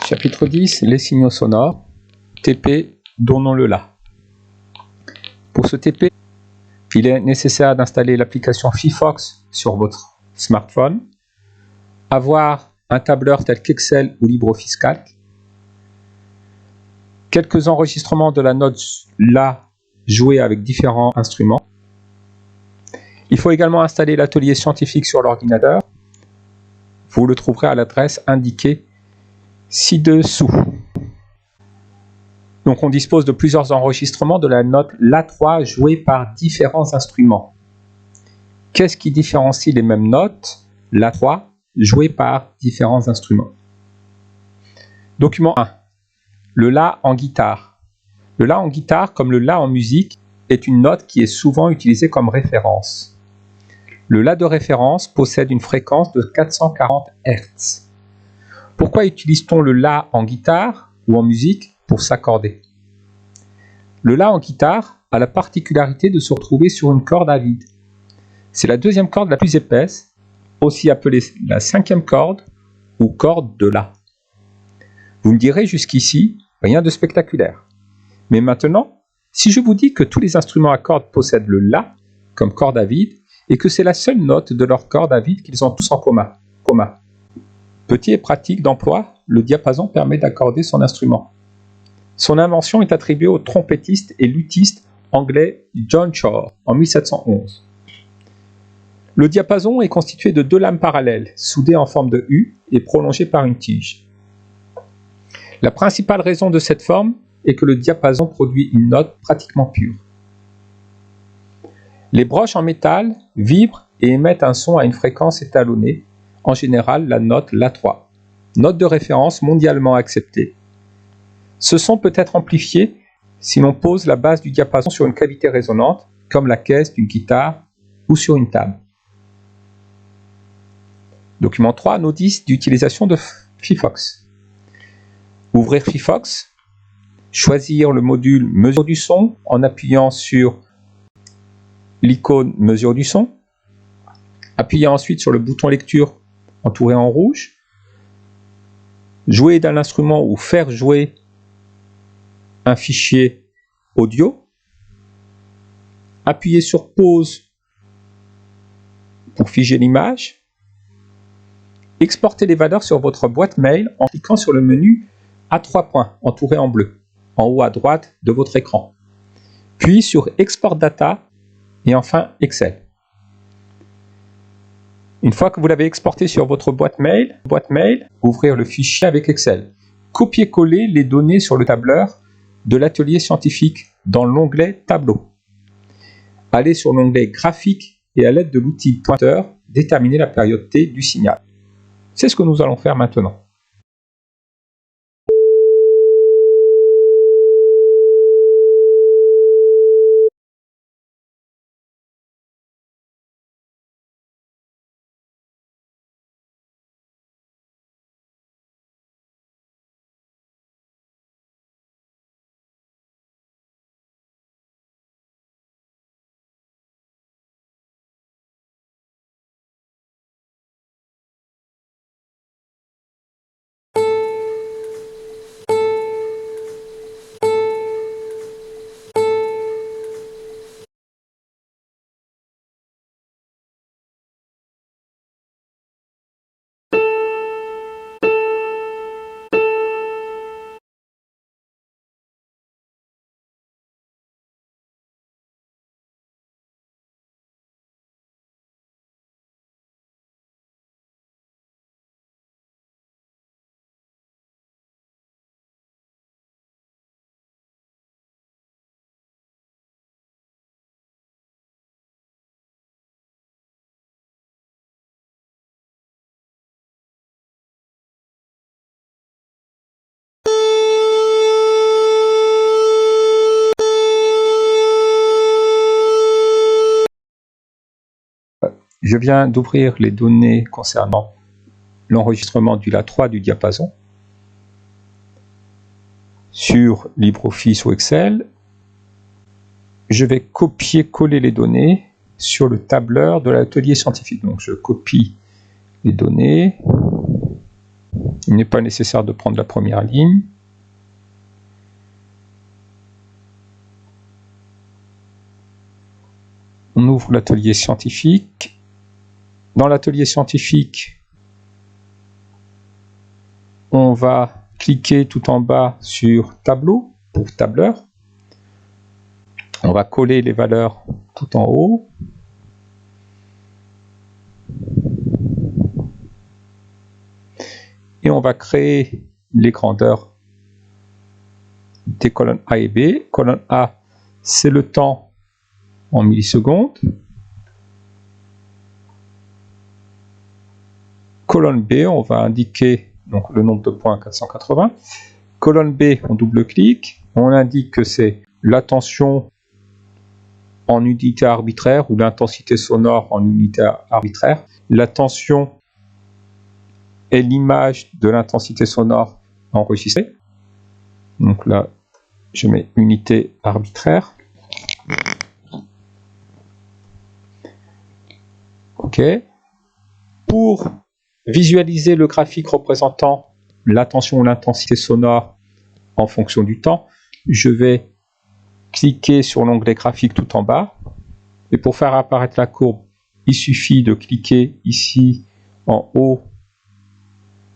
Chapitre 10, les signaux sonores. TP, donnons-le là. Pour ce TP, il est nécessaire d'installer l'application Fifox sur votre smartphone, avoir un tableur tel qu'Excel ou LibreOffice Calc, quelques enregistrements de la note La jouée avec différents instruments. Il faut également installer l'atelier scientifique sur l'ordinateur. Vous le trouverez à l'adresse indiquée ci-dessous. Donc on dispose de plusieurs enregistrements de la note La3 jouée par différents instruments. Qu'est-ce qui différencie les mêmes notes La3 jouées par différents instruments? Document 1. Le La en guitare. Le La en guitare, comme le La en musique, est une note qui est souvent utilisée comme référence. Le La de référence possède une fréquence de 440 Hz. Pourquoi utilise-t-on le La en guitare ou en musique pour s'accorder? Le La en guitare a la particularité de se retrouver sur une corde à vide. C'est la deuxième corde la plus épaisse, aussi appelée la cinquième corde ou corde de La. Vous me direz jusqu'ici, rien de spectaculaire. Mais maintenant, si je vous dis que tous les instruments à cordes possèdent le La comme corde à vide et que c'est la seule note de leur corde à vide qu'ils ont tous en commun. Petit et pratique d'emploi, le diapason permet d'accorder son instrument. Son invention est attribuée au trompettiste et luthiste anglais John Shore en 1711. Le diapason est constitué de deux lames parallèles, soudées en forme de U et prolongées par une tige. La principale raison de cette forme est que le diapason produit une note pratiquement pure. Les broches en métal vibrent et émettent un son à une fréquence étalonnée, en général la note La3, note de référence mondialement acceptée. Ce son peut être amplifié si l'on pose la base du diapason sur une cavité résonante, comme la caisse d'une guitare ou sur une table. Document 3, notice d'utilisation de Fifox. Ouvrir Fifox, choisir le module mesure du son en appuyant sur l'icône mesure du son, appuyer ensuite sur le bouton lecture entouré en rouge, jouer d'un instrument ou faire jouer un fichier audio, appuyer sur pause pour figer l'image, exporter les valeurs sur votre boîte mail en cliquant sur le menu à 3 points entouré en bleu, en haut à droite de votre écran, puis sur Export Data et enfin Excel. Une fois que vous l'avez exporté sur votre boîte mail, ouvrir le fichier avec Excel. Copier-coller les données sur le tableur de l'atelier scientifique dans l'onglet Tableau. Allez sur l'onglet Graphique et à l'aide de l'outil pointeur, déterminer la période T du signal. C'est ce que nous allons faire maintenant. Je viens d'ouvrir les données concernant l'enregistrement du La3 du diapason sur LibreOffice ou Excel. Je vais copier-coller les données sur le tableur de l'atelier scientifique. Donc je copie les données, Il n'est pas nécessaire de prendre la première ligne. On ouvre l'atelier scientifique. Dans l'atelier scientifique, on va cliquer tout en bas sur tableau pour tableur. On va coller les valeurs tout en haut. Et on va créer les grandeurs des colonnes A et B. Colonne A, c'est le temps en millisecondes. Colonne B, on va indiquer donc, le nombre de points 480. Colonne B, on double-clique. On indique que c'est la tension en unité arbitraire ou l'intensité sonore en unité arbitraire. La tension est l'image de l'intensité sonore enregistrée. Donc là, je mets unité arbitraire. OK. Pour visualiser le graphique représentant la tension ou l'intensité sonore en fonction du temps, je vais cliquer sur l'onglet graphique tout en bas. Et pour faire apparaître la courbe, il suffit de cliquer ici en haut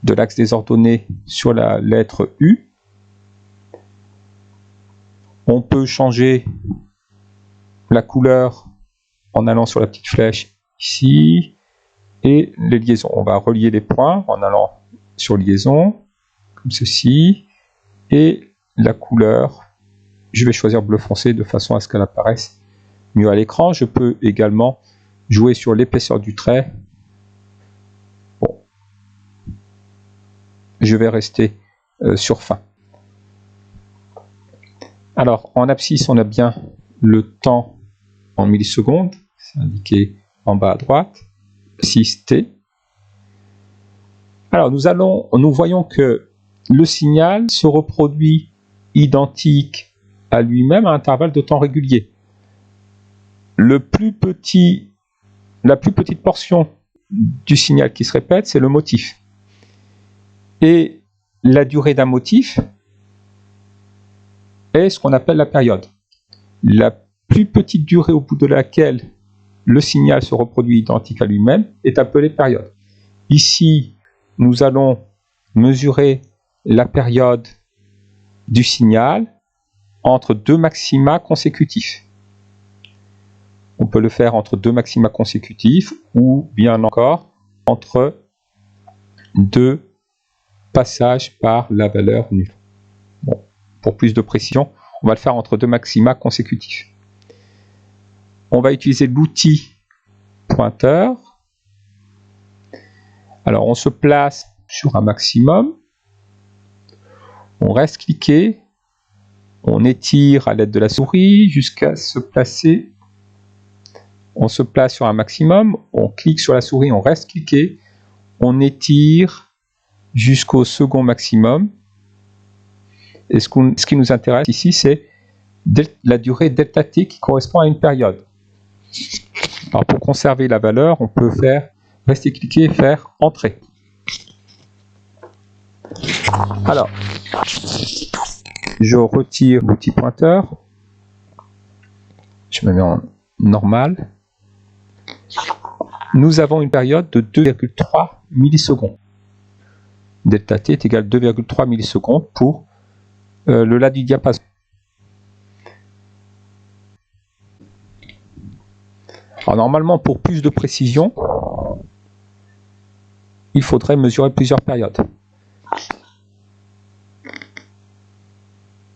de l'axe des ordonnées sur la lettre U. On peut changer la couleur en allant sur la petite flèche ici. Et les liaisons, on va relier les points en allant sur liaison, comme ceci. Et la couleur, je vais choisir bleu foncé de façon à ce qu'elle apparaisse mieux à l'écran. Je peux également jouer sur l'épaisseur du trait. Bon. Je vais rester sur fin. Alors, en abscisse, on a bien le temps en millisecondes, c'est indiqué en bas à droite, 6T. Alors, nous voyons que le signal se reproduit identique à lui-même à intervalles de temps réguliers. La plus petite portion du signal qui se répète, c'est le motif. Et la durée d'un motif est ce qu'on appelle la période. La plus petite durée au bout de laquelle le signal se reproduit identique à lui-même est appelée période. Ici, nous allons mesurer la période du signal entre deux maxima consécutifs. On peut le faire entre deux maxima consécutifs ou bien encore entre deux passages par la valeur nulle. Bon, pour plus de précision, on va le faire entre deux maxima consécutifs. On va utiliser l'outil pointeur. Alors on se place sur un maximum. On reste cliqué. On étire à l'aide de la souris jusqu'à se placer. On se place sur un maximum. On clique sur la souris, on reste cliqué. On étire jusqu'au second maximum. Et ce qui nous intéresse ici, c'est la durée delta t qui correspond à une période. Alors pour conserver la valeur, on peut faire rester cliqué et faire entrer. Alors, je retire l'outil pointeur. Je me mets en normal. Nous avons une période de 2,3 millisecondes. Delta t est égal à 2,3 millisecondes pour le la du diapason. Alors normalement, pour plus de précision, il faudrait mesurer plusieurs périodes.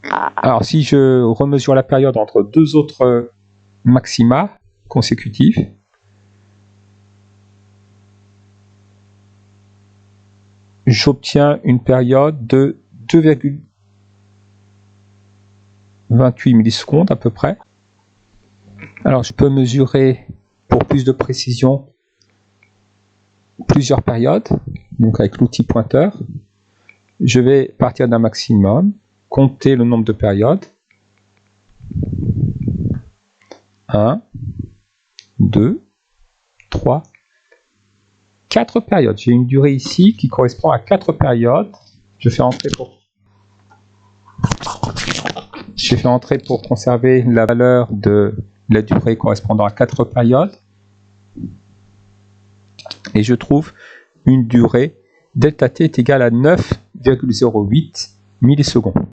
Alors si je remesure la période entre deux autres maxima consécutifs, j'obtiens une période de 2,28 millisecondes à peu près. Alors je peux mesurer pour plus de précision plusieurs périodes, donc avec l'outil pointeur. Je vais partir d'un maximum, compter le nombre de périodes. 1, 2, 3, 4 périodes. J'ai une durée ici qui correspond à 4 périodes. Je fais entrer pour conserver la valeur de la durée correspondant à 4 périodes. Et je trouve une durée delta t est égale à 9,08 millisecondes.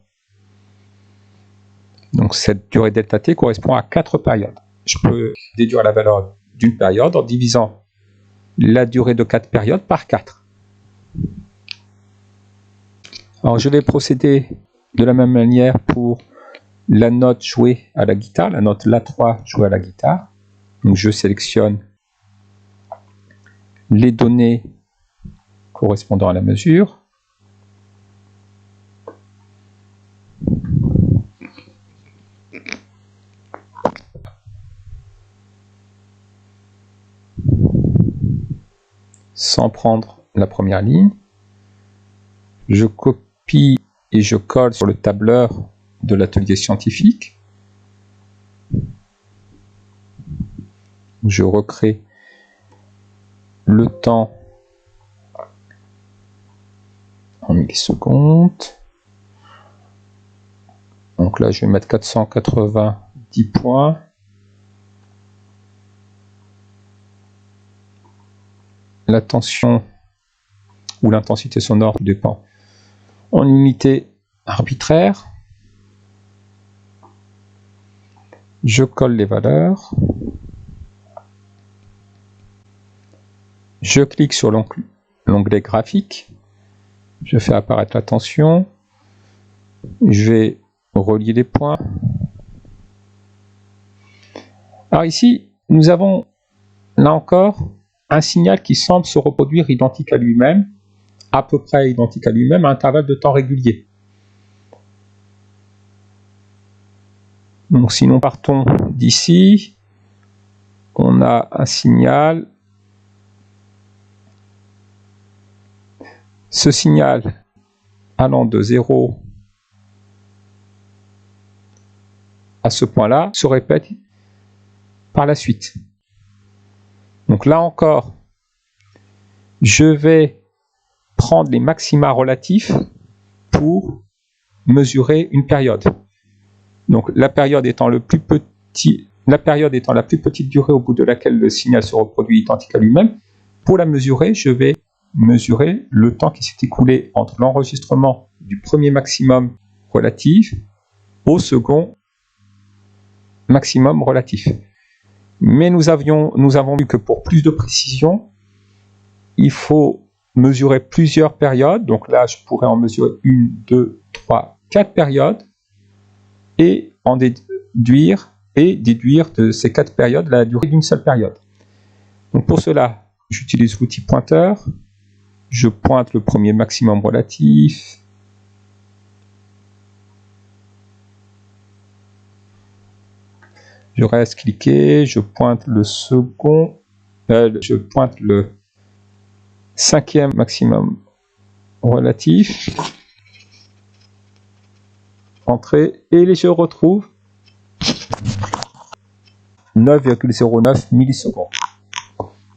Donc cette durée delta t correspond à 4 périodes. Je peux déduire la valeur d'une période en divisant la durée de 4 périodes par 4. Alors je vais procéder de la même manière pour la note jouée à la guitare, la note La3 jouée à la guitare. Donc je sélectionne les données correspondant à la mesure. Sans prendre la première ligne, je copie et je colle sur le tableur de l'atelier scientifique. Je recrée le temps en millisecondes. Donc là, je vais mettre 490 points. La tension ou l'intensité sonore dépend en unité arbitraire. Je colle les valeurs. Je clique sur l'onglet graphique. Je fais apparaître la tension. Je vais relier les points. Alors ici, nous avons là encore un signal qui semble se reproduire identique à lui-même, à peu près identique à lui-même, à intervalles de temps réguliers. Donc si nous partons d'ici, on a un signal. Ce signal allant de 0 à ce point-là se répète par la suite. Donc là encore, je vais prendre les maxima relatifs pour mesurer une période. Donc la période étant la plus petite durée au bout de laquelle le signal se reproduit identique à lui-même. Pour la mesurer, je vais mesurer le temps qui s'est écoulé entre l'enregistrement du premier maximum relatif au second maximum relatif. Mais nous avons vu que pour plus de précision, il faut mesurer plusieurs périodes. Donc là, je pourrais en mesurer 1, 2, 3, 4 périodes et en déduire de ces 4 périodes la durée d'une seule période. Donc pour cela, j'utilise l'outil pointeur. Je pointe le premier maximum relatif. Je reste cliqué, je pointe le second, je pointe le cinquième maximum relatif, entrée, et je retrouve 9,09 millisecondes,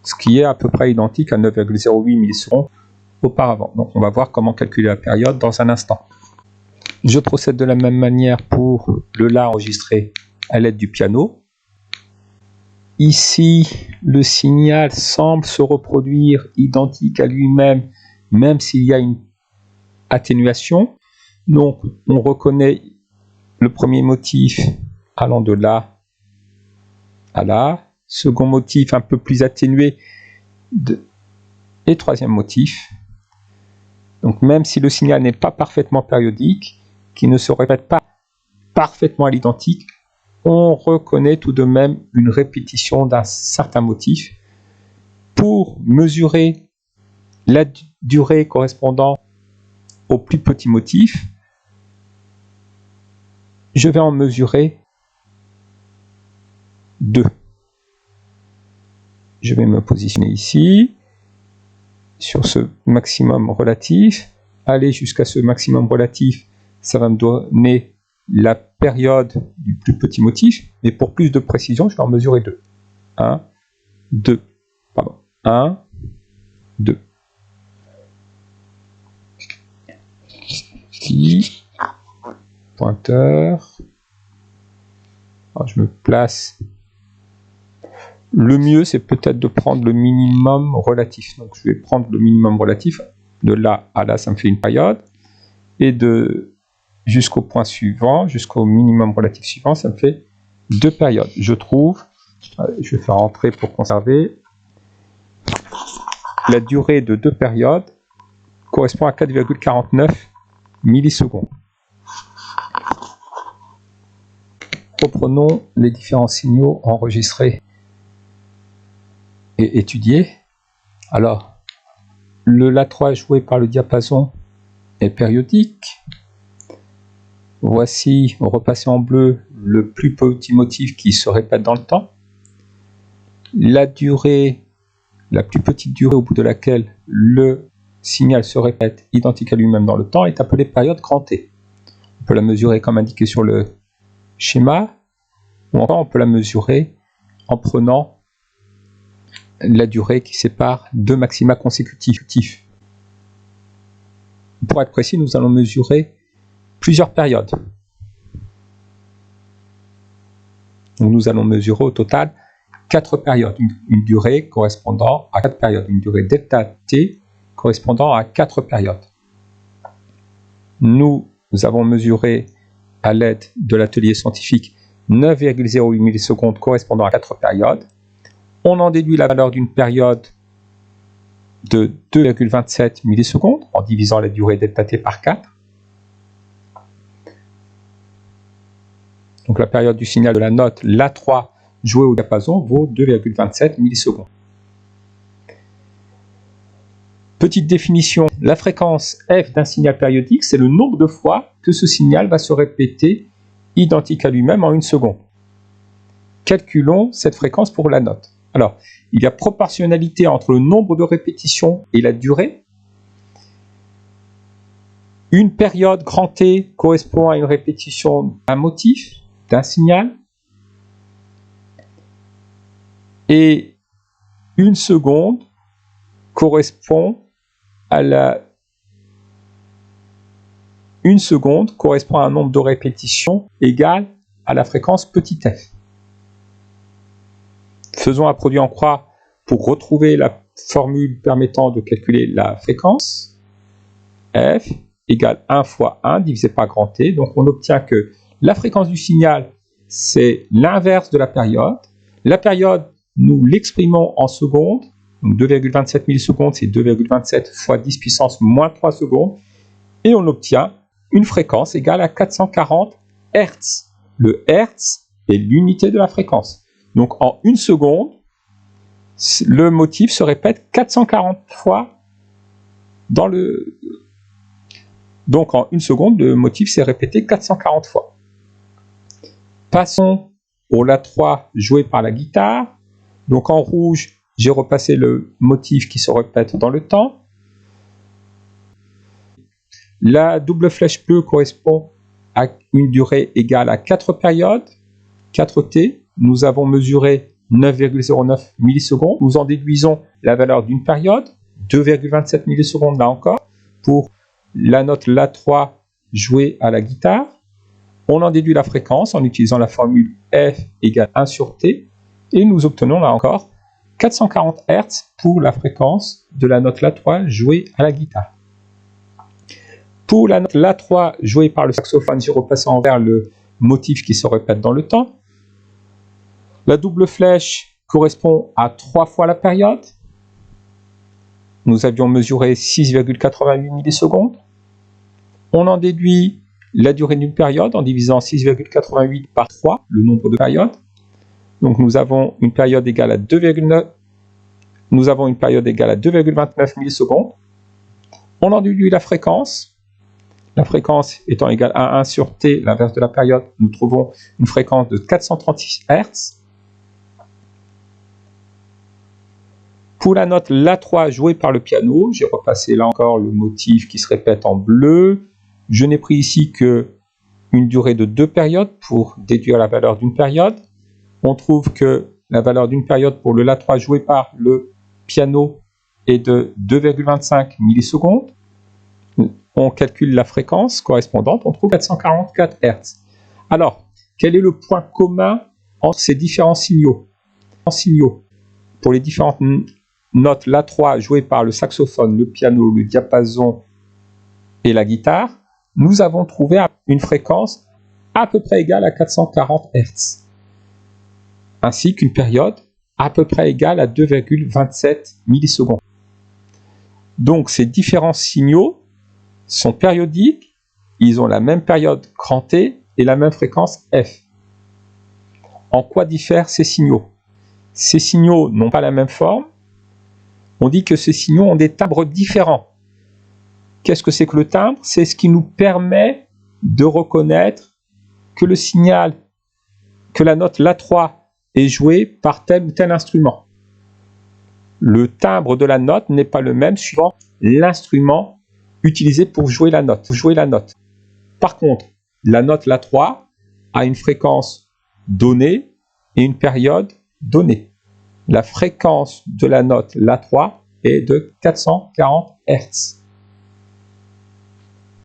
ce qui est à peu près identique à 9,08 millisecondes auparavant. Donc on va voir comment calculer la période dans un instant. Je procède de la même manière pour le La enregistré à l'aide du piano. Ici, le signal semble se reproduire identique à lui-même, même s'il y a une atténuation. Donc, on reconnaît le premier motif allant de La à La, second motif un peu plus atténué, et troisième motif. Donc, même si le signal n'est pas parfaitement périodique, qui ne se répète pas parfaitement à l'identique, on reconnaît tout de même une répétition d'un certain motif. Pour mesurer la durée correspondant au plus petit motif, je vais en mesurer 2. Je vais me positionner ici, sur ce maximum relatif, aller jusqu'à ce maximum relatif, ça va me donner la période du plus petit motif, mais pour plus de précision, je vais en mesurer 2. 1, 2, pardon, 1, 2. Qui, pointeur, alors je me place. Le mieux, c'est peut-être de prendre le minimum relatif. Donc, je vais prendre le minimum relatif. De là à là, ça me fait une période. Et de jusqu'au point suivant, jusqu'au minimum relatif suivant, ça me fait 2 périodes. Je trouve, je vais faire entrer pour conserver, la durée de 2 périodes correspond à 4,49 millisecondes. Reprenons les différents signaux enregistrés et étudiés. Alors, le La3 joué par le diapason est périodique. Voici, repassé en bleu, le plus petit motif qui se répète dans le temps. La durée, la plus petite durée au bout de laquelle le signal se répète identique à lui-même dans le temps est appelée période grand T. On peut la mesurer comme indiqué sur le schéma, ou encore on peut la mesurer en prenant la durée qui sépare deux maxima consécutifs. Pour être précis, nous allons mesurer plusieurs périodes. Donc nous allons mesurer au total 4 périodes, une durée correspondant à 4 périodes, une durée delta t correspondant à 4 périodes. Nous avons mesuré à l'aide de l'atelier scientifique 9,08 millisecondes correspondant à 4 périodes. On en déduit la valeur d'une période de 2,27 millisecondes en divisant la durée delta t par 4. Donc la période du signal de la note La3 jouée au diapason vaut 2,27 millisecondes. Petite définition, la fréquence f d'un signal périodique, c'est le nombre de fois que ce signal va se répéter identique à lui-même en une seconde. Calculons cette fréquence pour la note. Alors, il y a proportionnalité entre le nombre de répétitions et la durée. Une période grand T correspond à une répétition d'un motif, d'un signal. Et une seconde correspond à une seconde correspond à un nombre de répétitions égal à la fréquence petit f. Faisons un produit en croix pour retrouver la formule permettant de calculer la fréquence. F égale 1 fois 1 divisé par grand T. Donc on obtient que la fréquence du signal, c'est l'inverse de la période. La période, nous l'exprimons en secondes. Donc 2,27 millisecondes, c'est 2,27 fois 10 puissance moins 3 secondes. Et on obtient une fréquence égale à 440 Hz. Le Hertz est l'unité de la fréquence. Donc en une seconde, le motif se répète 440 fois dans le... Donc en une seconde, le motif s'est répété 440 fois. Passons au La3 joué par la guitare. Donc en rouge, j'ai repassé le motif qui se répète dans le temps. La double flèche bleue correspond à une durée égale à 4 périodes, 4T. Nous avons mesuré 9,09 millisecondes. Nous en déduisons la valeur d'une période, 2,27 millisecondes là encore, pour la note La3 jouée à la guitare. On en déduit la fréquence en utilisant la formule F égale 1 sur T. Et nous obtenons là encore 440 Hz pour la fréquence de la note La3 jouée à la guitare. Pour la note La3 jouée par le saxophone, j'ai repassé en vert le motif qui se répète dans le temps. La double flèche correspond à 3 fois la période. Nous avions mesuré 6,88 millisecondes. On en déduit la durée d'une période en divisant 6,88 par 3, le nombre de périodes. Donc nous avons une période égale à 2,9. Nous avons une période égale à 2,29 millisecondes. On en déduit la fréquence. La fréquence étant égale à 1 sur T, l'inverse de la période, nous trouvons une fréquence de 436 Hz. Pour la note La3 jouée par le piano, j'ai repassé là encore le motif qui se répète en bleu. Je n'ai pris ici que une durée de 2 périodes pour déduire la valeur d'une période. On trouve que la valeur d'une période pour le La3 joué par le piano est de 2,25 millisecondes. On calcule la fréquence correspondante, on trouve 444 Hz. Alors, quel est le point commun entre ces différents signaux? Pour les différentes notes La3 jouées par le saxophone, le piano, le diapason et la guitare, nous avons trouvé une fréquence à peu près égale à 440 Hz, ainsi qu'une période à peu près égale à 2,27 millisecondes. Donc ces différents signaux sont périodiques, ils ont la même période grand T et la même fréquence F. En quoi diffèrent ces signaux? Ces signaux n'ont pas la même forme. On dit que ces signaux ont des timbres différents. Qu'est-ce que c'est que le timbre? C'est ce qui nous permet de reconnaître que le signal, que la note La3 est jouée par tel ou tel instrument. Le timbre de la note n'est pas le même suivant l'instrument utilisé pour jouer la note. Par contre, la note La3 a une fréquence donnée et une période donnée. La fréquence de la note La3 est de 440 Hz.